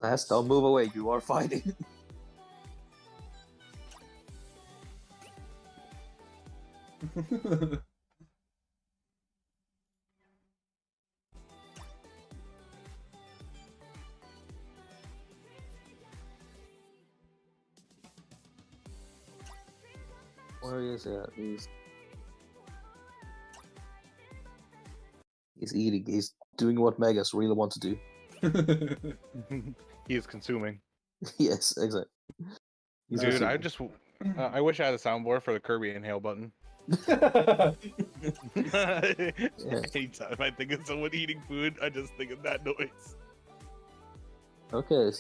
Ness, don't move away. You are fighting. Where is it? He's eating. He's doing what Mergas really want to do. He is consuming. Yes, exactly. He's Dude, consuming. I just I wish I had a soundboard for the Kirby inhale button. Anytime I think of someone eating food, I just think of that noise. Okay.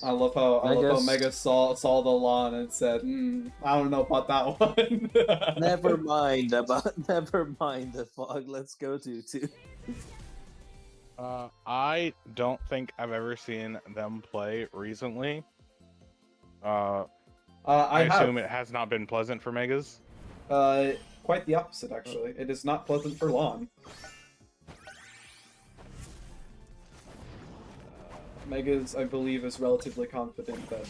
I love how Mega saw the lawn and said, I don't know about that one. Never mind the fog. Let's go to 2. I don't think I've ever seen them play recently. I assume it has not been pleasant for Megas. Quite the opposite, actually. It is not pleasant for Lon. Megas, I believe, is relatively confident that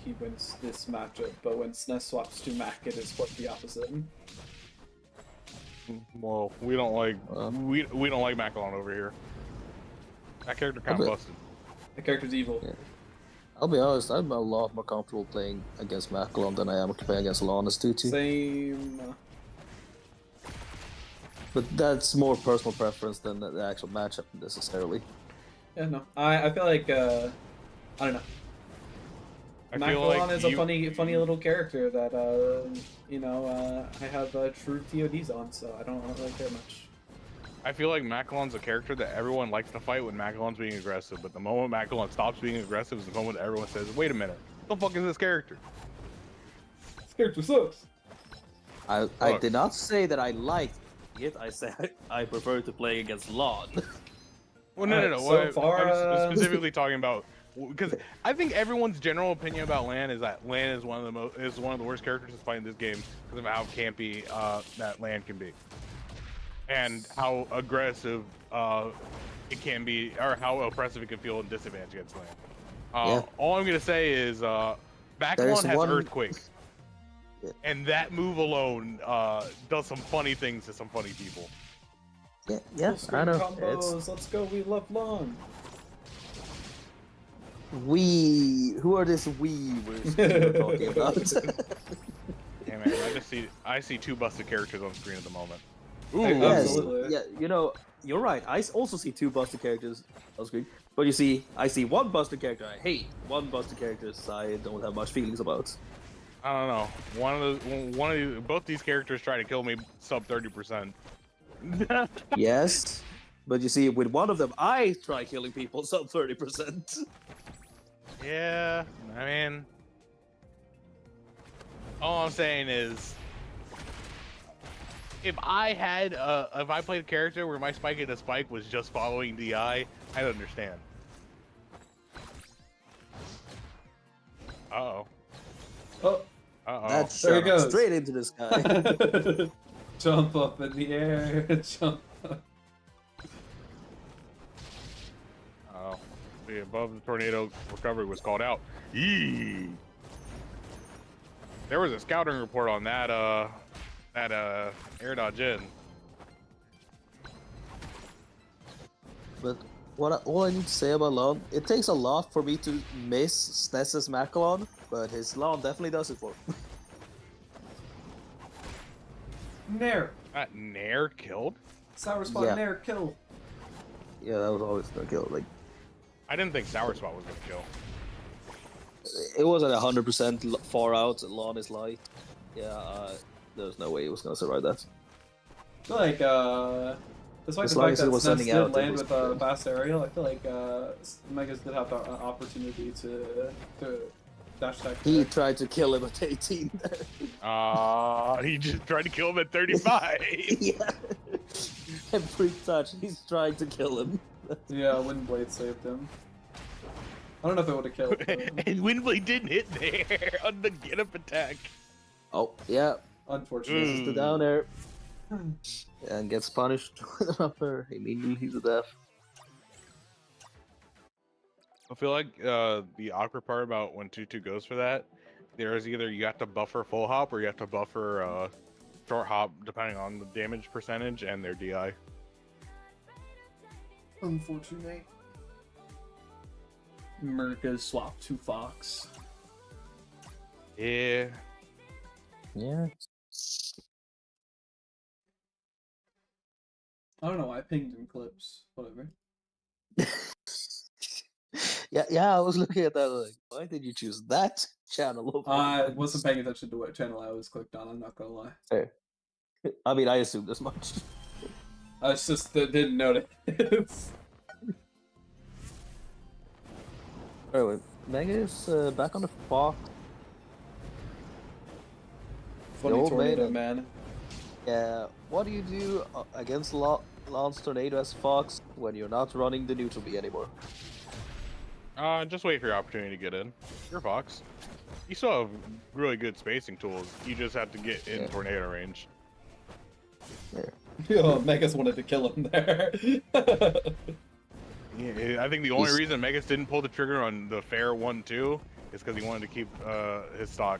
he wins this matchup, but when SNES swaps to Mac, it is quite the opposite. Well, we don't like we don't like Macalon over here. That character kind of busted. The character's evil. Yeah. I'll be honest, I'm a lot more comfortable playing against Macalon than I am playing against Lon as 2-2. Same. But that's more personal preference than the actual matchup necessarily. Yeah, no. I feel like I don't know. Macalon is a funny little character that I have true TODs on, so I don't really care much. I feel like Macalon's a character that everyone likes to fight when Macalon's being aggressive, but the moment Macalon stops being aggressive is the moment everyone says, "Wait a minute, what the fuck is this character? This character sucks." I did not say that I liked it. I said I prefer to play against Lon. Well, no. So far, I'm specifically talking about because I think everyone's general opinion about Lan is that Lan is one of the worst characters to fight in this game because of how campy that Lan can be, and how aggressive it can be, or how oppressive it can feel in disadvantage against Lan. All I'm gonna say is Macalon has Earthquake, and that move alone does some funny things to some funny people. Yeah, I know. Combos. Let's go. We love Lon. Who are this we we're talking about? Yeah, man, I see 2 busted characters on screen at the moment. Ooh, yes, absolutely. yeah, you're right. I also see 2 busted characters on screen, but you see, I see 1 busted character I hate, 1 busted characters I don't have much feelings about. I don't know. Both these characters try to kill me sub 30%. Yes, but you see, with one of them, I try killing people sub 30%. Yeah, I mean, all I'm saying is, if I played a character where my spike and a spike was just following DI, I'd understand. Uh-oh. Oh. Uh-oh. That There he goes. Straight into the sky. Jump up in the air. Jump up. Oh. The above the tornado recovery was called out. Yee. There was a scouting report on that air dodge in. But all I need to say about Lon, it takes a lot for me to miss SNES's Macalon, but his Lon definitely does it for me. Nair. Nair killed? Sour Spot Yeah. Nair kill. Yeah, that was always gonna kill. Like, I didn't think Sour Spot was gonna kill. it wasn't 100% far out. Lon is light. Yeah, there's no way he was gonna survive that. I feel like, despite As the long fact as it that was SNES sending did out, it land was with a good. fast aerial, I feel like Megas did have the opportunity to dash attack. He tried to kill him at 18. He just tried to kill him at 35. Yeah. Every touch, he's trying to kill him. Yeah, Windblade saved him. I don't know if it would have killed him. And Windblade didn't hit there on the get up attack. Oh, yeah. Unfortunately. Misses the down air. And gets punished with an upper. Immediately he's a death. I feel like the awkward part about when 2-2 goes for that, there's either you have to buffer full hop or you have to buffer short hop, depending on the damage percentage and their DI. Unfortunate. Mergas swapped to Fox. Yeah. Yeah. I don't know why I pinged in clips. Whatever. yeah, I was looking at that like, why did you choose that channel over I this? wasn't paying attention to what channel I was clicked on, I'm not gonna lie. Fair. I mean, I assumed as much. I just didn't notice. Anyway, Mergas back on the Fox. Funny old tornado, man. man. Yeah, what do you do against Lance Tornado as Fox when you're not running the neutral B anymore? Just wait for your opportunity to get in. You're Fox. You still have really good spacing tools. You just have to get in tornado range. Yeah. Oh, Megas wanted to kill him there. Yeah, I think the only reason Megas didn't pull the trigger on the fair 1-2 is because he wanted to keep his stock.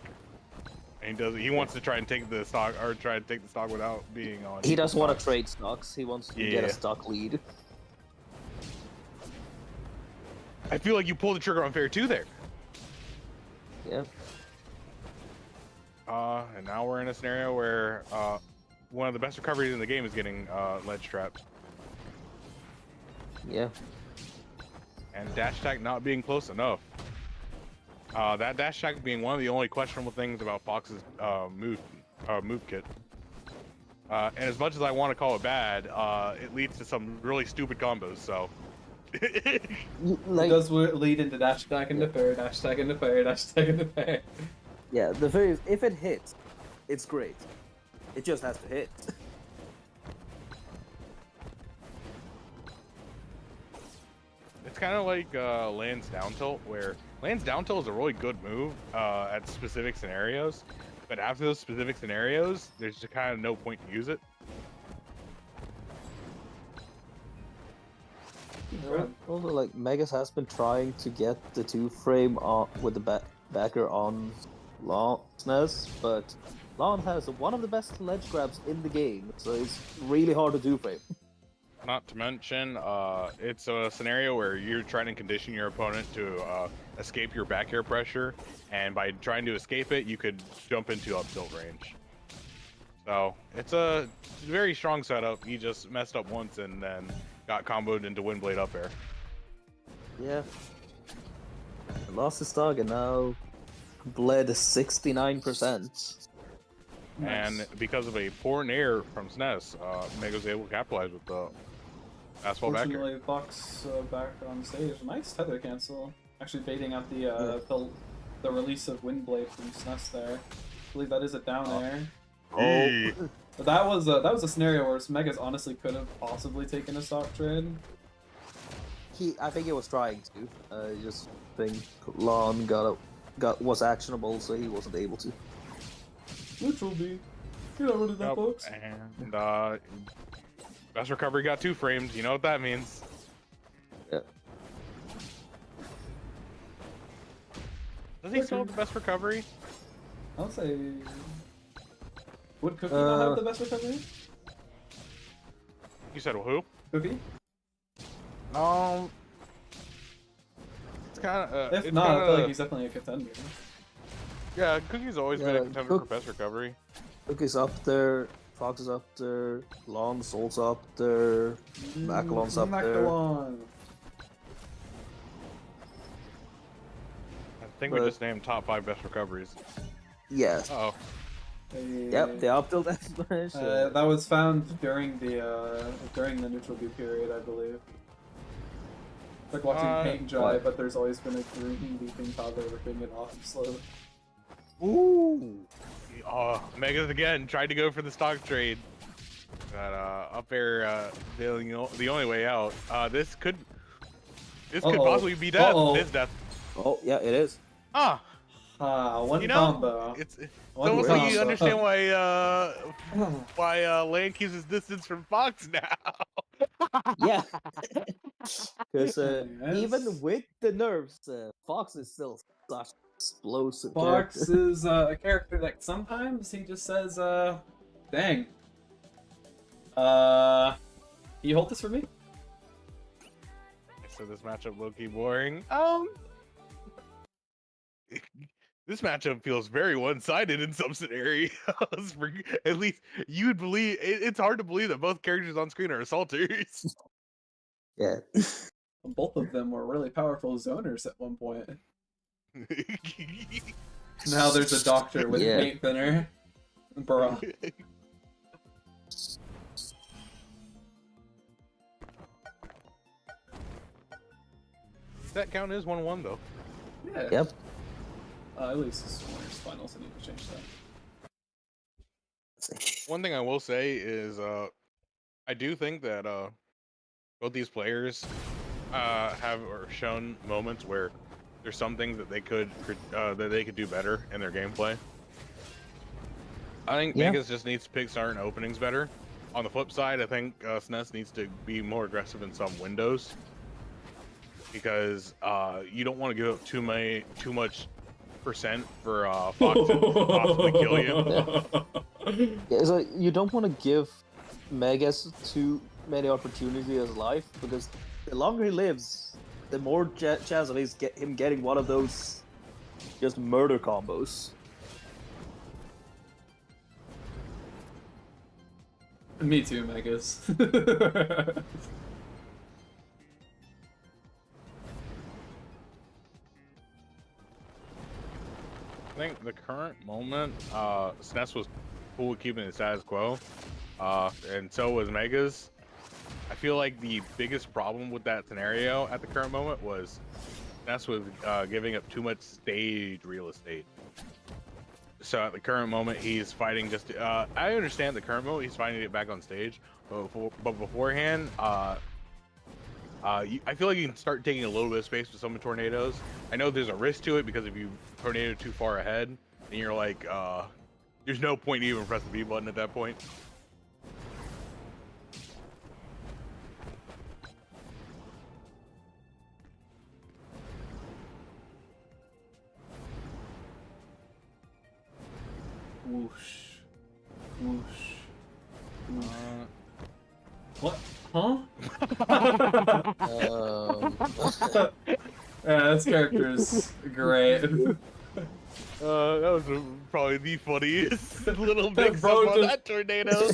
And he wants to try and take the stock, or try to take the stock without being on. He doesn't want to trade stocks. He wants to get a Yeah. stock lead. I feel like you pulled the trigger on fair 2 there. Yeah. And now we're in a scenario where one of the best recoveries in the game is getting ledge trapped. Yeah. And dash attack not being close enough. That dash attack being one of the only questionable things about Fox's move kit. And as much as I want to call it bad, it leads to some really stupid combos. So. Like, it does lead into dash attack into fair, dash attack into fair, dash attack into fair. Yeah, the thing is, if it hits, it's great. It just has to hit. It's kind of like Land's down tilt, where Land's down tilt is a really good move at specific scenarios, but after those specific scenarios, there's just kind of no point to use it. Also, like, Megas has been trying to get the 2-frame with the backer on SnessFresh, but Lon has one of the best ledge grabs in the game, so it's really hard to 2-frame. Not to mention, it's a scenario where you're trying to condition your opponent to escape your back air pressure, and by trying to escape it, you could jump into up tilt range. So it's a very strong setup. He just messed up once and then got comboed into wind blade up air. Yeah. Lost his stock and now bled 69%. And because of a poor nair from SnessFresh, Meg was able to capitalize with the asphalt back air. Fortunately, Fox back on stage. Nice tether cancel. Actually baiting out the release of Windblade from SnessFresh there. I believe that is a down air. Oh. But that was a scenario where Megas honestly could have possibly taken a stock trade. I think he was trying to. I just think Lon was actionable, so he wasn't able to. Neutral B. Get rid of that, folks. And best recovery got 2 frames. You know what that means. Yeah. Does he still have the best recovery? I'll say. Would Cookie not have the best recovery? You said who? Cookie? It's kind of. If not, I feel like he's definitely a contender. Yeah, Cookie's always been a contender for best recovery. Cookie's up there, Fox is up there, Lon Soul's up there, Macalon's up there. I think we just named top 5 best recoveries. Yes. Uh oh. Yep, the up tilt smash. That was found during the neutral B period, I believe. It's like watching paint dry, but there's always been a green beeping toddler ripping it off slowly. Ooh. Megas again tried to go for the stock trade. But up air, the only way out. This could possibly be death. It is death. Oh yeah, it is. One combo. It's almost like you understand why Land keeps his distance from Fox now. Yeah, because Yes. even with the nerfs, Fox is still such an explosive character. Fox is a character that sometimes he just says, dang. Can you hold this for me? So this matchup low-key boring. This matchup feels very one-sided in some scenarios. At least you'd believe it's hard to believe that both characters on screen are assaulters. Yeah. Both of them were really powerful zoners at one point. Now there's a doctor with Yeah. paint thinner. Bruh. That count is 1-1 though. Yeah. Yep. At least this Winners Finals, I need to change that. One thing I will say is I do think that both these players have or shown moments where there's some things that they could do better in their gameplay. I think Mergas just needs to pick certain openings better. On the flip side, I think SNES needs to be more aggressive in some windows because you don't want to give up too much percent for Fox to possibly kill you. Yeah, so you don't want to give Megas too many opportunities as life, because the longer he lives, the more chance of him getting one of those just murder combos. Me too, Megas. I think the current moment, SNES was cool with keeping the status quo, and so was Megas. I feel like the biggest problem with that scenario at the current moment was SNES was giving up too much stage real estate. So at the current moment, he's fighting just. I understand the current moment he's fighting to get back on stage, but beforehand, I feel like you can start taking a little bit of space with some of tornadoes. I know there's a risk to it because if you tornado too far ahead, then you're like, there's no point in even press the B button at that point. Whoosh. Whoosh. Whoosh. What? Huh? Yeah, this character is great. That was probably the funniest little mix Bro up on that tornado.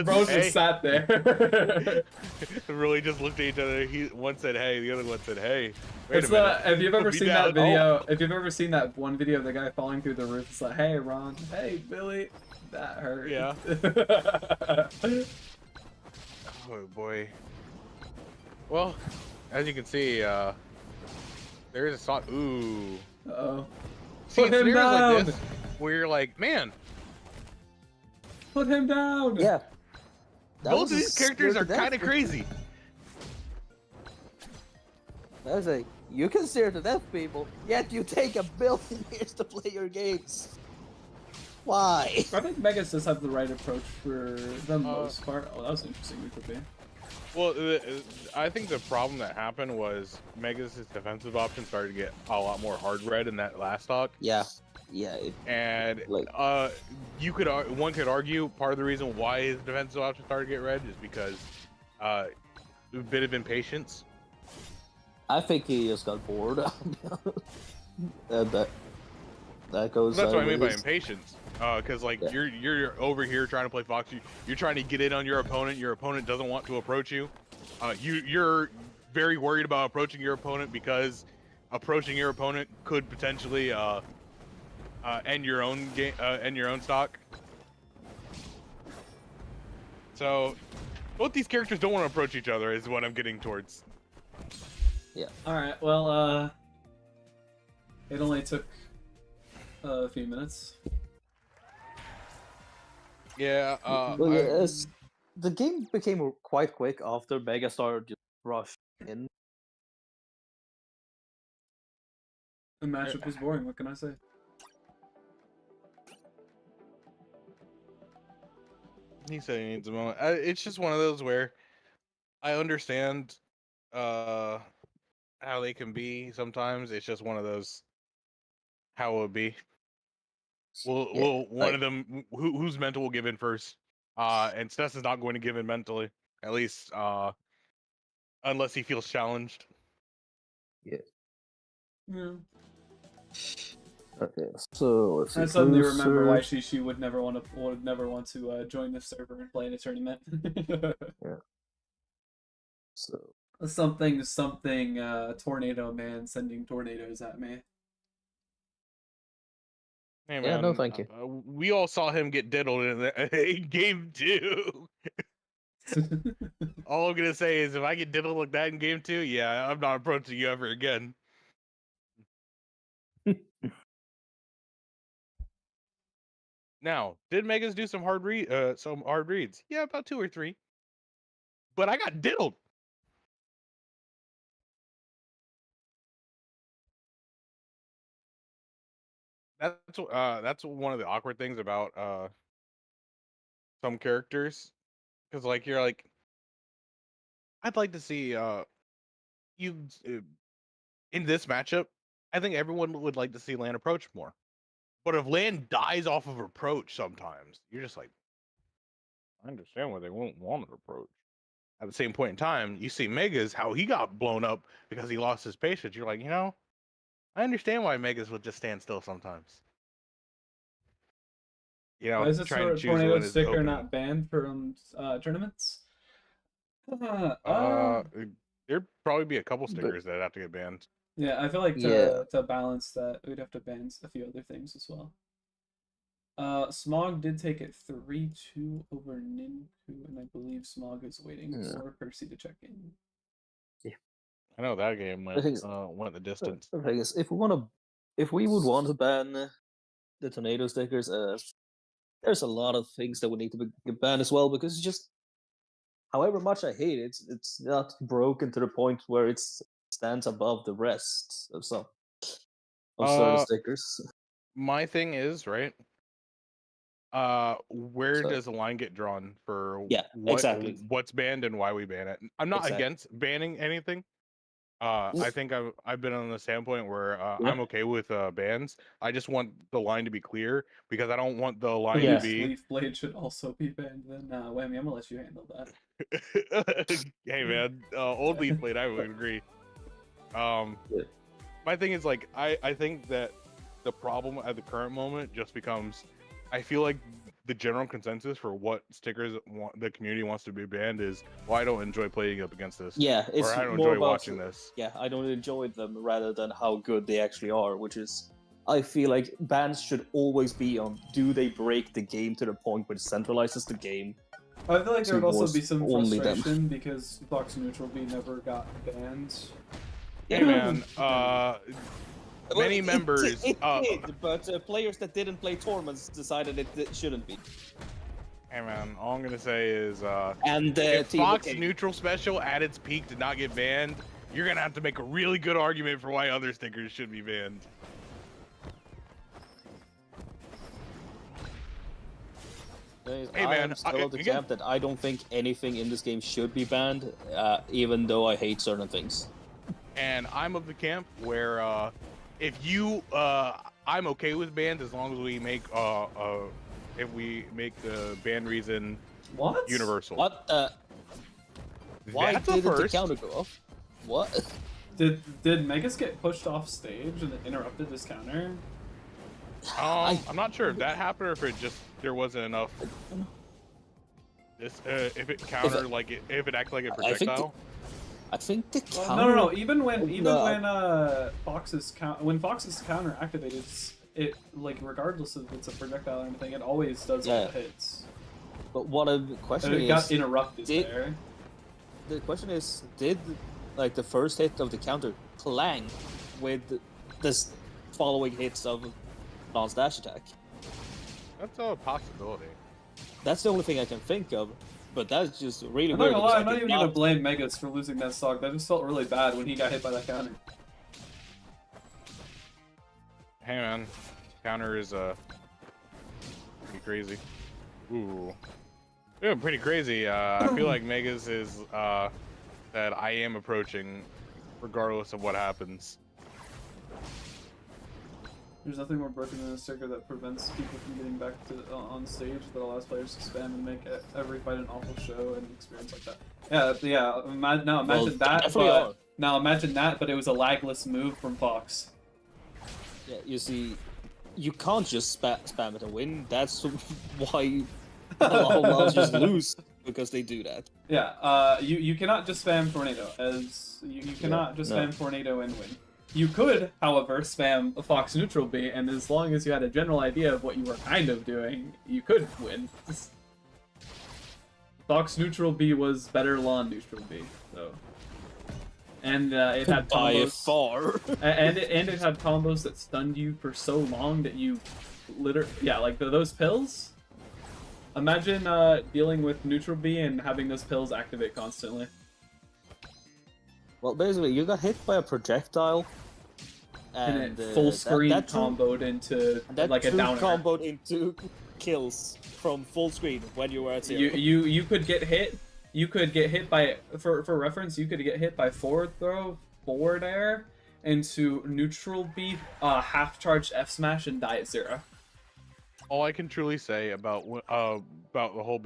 Bro just Hey. sat there. Really just looked at each other. One said, "Hey," the other one said, "Hey." Wait It's a minute. if you've ever Be seen down. that video, Oh. if you've ever seen that one video of the guy falling through the roof, it's like, hey Ron, hey Billy, that hurt. Yeah. Oh boy. Well, as you can see, there is a shot. Ooh. Uh-oh. See, Put him scenarios down! like this, where you're like, man, Put him down! Yeah. That both was of a these characters stare are to death. kind of crazy. That was a, you can stare to death, people, yet you take 1 billion years to play your games. Why? I think Megas does have the right approach for the most part. Oh, that was interesting. We could be. Well, I think the problem that happened was Megas' defensive option started to get a lot more hard red in that last stock. Yeah. Yeah. And Like- one could argue part of the reason why his defensive option started to get red is because a bit of impatience. I think he just got bored. that goes. That's what I mean by sideways. impatience. Because like Yeah. you're over here trying to play Fox, you're trying to get in on your opponent. Your opponent doesn't want to approach you. You're very worried about approaching your opponent because approaching your opponent could potentially end your own game, end your own stock. So both these characters don't want to approach each other, is what I'm getting towards. Yeah. All right. Well, it only took a few minutes. Yeah. Well, yes, the game became quite quick after Megastar just rushed in. The matchup was boring. What can I say? He said he needs a moment. It's just one of those where I understand how they can be sometimes. It's just one of those how it would be. Yeah, One of them who's mental will give in first. And Stess is not going to give in mentally, at least unless he feels challenged. yeah. Yeah. Okay, so let's see. I suddenly Cruiser. remember why she would never want to join the server and play in a tournament. Yeah. So something tornado man sending tornadoes at me. Hey yeah, no, man, thank you. we all saw him get diddled in game 2. All I'm gonna say is if I get diddled like that in game 2, yeah, I'm not approaching you ever again. Now, did Megas do some hard reads? Yeah, about 2 or 3. But I got diddled. That's one of the awkward things about some characters, because like you're like, I'd like to see you in this matchup. I think everyone would like to see Lan approach more. But if Lan dies off of approach, sometimes you're just like, I understand why they won't want an approach. At the same point in time, you see Megas how he got blown up because he lost his patience. You're like, I understand why Megas would just stand still sometimes. Why is this trying to choose tornado when it's sticker opening. not banned from tournaments? There'd probably be a couple stickers that have to get banned. Yeah, I feel like Yeah. to balance that, we'd have to ban a few other things as well. Smog did take it 3-2 over Ninku, and I believe Smog is waiting for Percy to check in. Yeah. I know that game went the distance. The thing is, if we would want to ban the tornado stickers, there's a lot of things that would need to be banned as well, because it's just, however much I hate it, it's not broken to the point where it stands above the rest of certain stickers. My thing is, right, where does the line get drawn for exactly what's banned and why we ban it? I'm not against banning anything. I think I've been on the standpoint where I'm okay with bans. I just want the line to be clear, because I don't want the line to be. Leaf Blade should also be banned. Then Whammy, I'm gonna let you handle that. Hey man, old Leaf Blade, I would agree. My thing is, like, I think that the problem at the current moment just becomes, I feel like the general consensus for what stickers the community wants to be banned is, well, I don't enjoy playing up against this. Yeah, it's or I don't more enjoy about watching this. Yeah, I don't enjoy them rather than how good they actually are, which is, I feel like bans should always be on, do they break the game to the point where it centralizes the game? I feel like there would also be some only frustration because Fox Neutral B never got banned. Hey man, many members. It did, but players that didn't play tournaments decided it shouldn't be. Hey man, all I'm gonna say is, if Fox Neutral Special at its peak did not get banned, you're gonna have to make a really good argument for why other stickers should be banned. Hey man, I'm still of the camp that I don't think anything in this game should be banned, even though I hate certain things. And I'm of the camp where if you, I'm okay with bans as long as we make if we make the ban reason universal. What? Why didn't the counter go off? What? Did Megas get pushed off stage and it interrupted his counter? I'm not sure if that happened or if it just there wasn't enough. If it countered if it acted like a projectile. I think the counter. No. Even when Fox's counter activates, it like regardless if it's a projectile or anything, it always does all the hits. But what the question is, got interrupted there. The question is, did like the first hit of the counter clang with this following hits of Lon's dash attack? That's a possibility. That's the only thing I can think of, but that's just really I'm weird. not gonna lie, I'm not even gonna blame Megas for losing that stock. That just felt really bad when he got hit by that counter. Hey man, counter is pretty crazy. Ooh, yeah, pretty crazy. I feel like Megas is that I am approaching, regardless of what happens. There's nothing more broken than a circuit that prevents people from getting back to on stage, that allows players to spam and make every fight an awful show and experience like that. Yeah. Imagine that. Now imagine that, but it was a lagless move from Fox. Yeah, you see, you can't just spam it and win. That's why a lot of LoLs just lose, because they do that. Yeah, you cannot just spam Tornado, as you cannot spam Tornado and win. You could, however, spam a Fox neutral B, and as long as you had a general idea of what you were kind of doing, you could win. Fox neutral B was better lawn neutral B, so. And it had combos. Far. and it had combos that stunned you for so long that you like those pills. Imagine dealing with neutral B and having those pills activate constantly. Well, basically, you got hit by a projectile, and it full screen comboed into like a downer. Comboed into kills from full screen when you were at 0. You could get hit. You could get hit by, for reference, you could get hit by forward throw, forward air, into neutral B, half charged F smash, and die at 0. All I can truly say about the whole ban